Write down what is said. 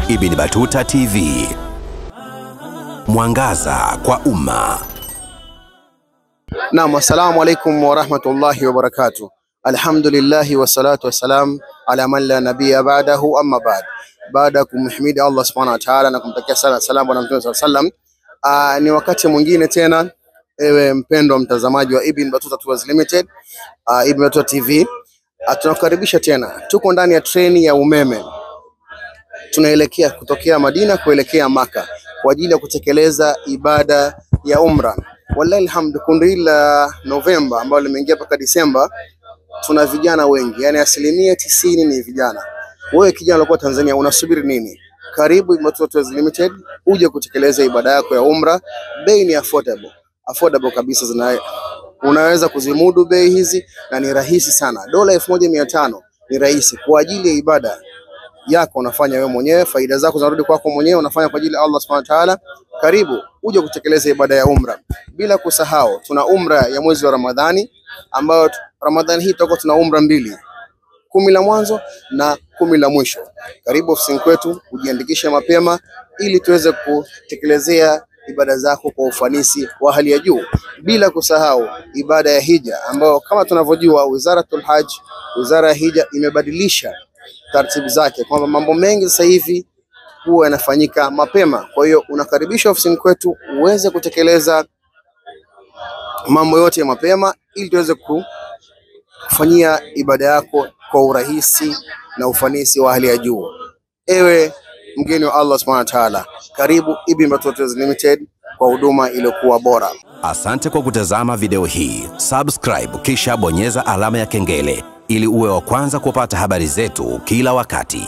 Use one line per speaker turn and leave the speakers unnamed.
Ibn Battuta TV, mwangaza kwa umma.
Naam, assalamu alaikum wa rahmatullahi wa barakatuh. Alhamdulillahi wa salatu wa salam ala man la nabiyya ba'dahu, amma ba'd. Baada kumhimidi Allah subhanahu wa ta'ala na kumtakia salamu na Mtume sallam, ni wakati mwingine tena, ewe mpendwa mtazamaji wa Ibn Battuta Tours Limited, Ibn Battuta TV, tunakukaribisha tena. Tuko ndani ya treni ya umeme, tunaelekea kutokea Madina kuelekea Maka kwa ajili ya kutekeleza ibada ya umra. Wallahi alhamdu, kundi la Novemba ambao limeingia mpaka Disemba, tuna vijana wengi, yani 90% ni vijana. Wewe kijana ulikuwa Tanzania, unasubiri nini? Karibu Ibn Battuta Tours Limited uje kutekeleza ibada yako ya umra. Bei ni affordable kabisa, unaweza kuzimudu bei hizi na ni rahisi sana. Dola 1500 ni rahisi kwa ajili ya ibada yako, unafanya wewe mwenyewe, faida zako zinarudi kwako mwenyewe, unafanya kwa ajili ya Allah subhanahu wa ta'ala. Karibu uje kutekeleza ibada ya umra. Bila kusahau tuna umra ya mwezi wa Ramadhani, ambayo Ramadhani hii tutakuwa tuna umra mbili, 10 la mwanzo na 10 la mwisho. Karibu ofisini kwetu, ujiandikishe mapema ili tuweze kutekelezea ibada zako kwa ufanisi wa hali ya juu. Bila kusahau ibada ya hija, ambayo kama tunavyojua Wizara ya Hija imebadilisha taratibu zake, kwamba mambo mengi sasa hivi huwa yanafanyika mapema. Kwa hiyo unakaribishwa ofisini kwetu uweze kutekeleza mambo yote ya mapema ili tuweze kufanyia ibada yako kwa urahisi na ufanisi wa hali ya juu. Ewe mgeni wa Allah subhanahu wa ta'ala, karibu Ibn Battuta Tours Limited kwa huduma iliyokuwa bora.
Asante kwa kutazama video hii. Subscribe kisha bonyeza alama ya kengele ili uwe wa kwanza kupata habari zetu kila wakati.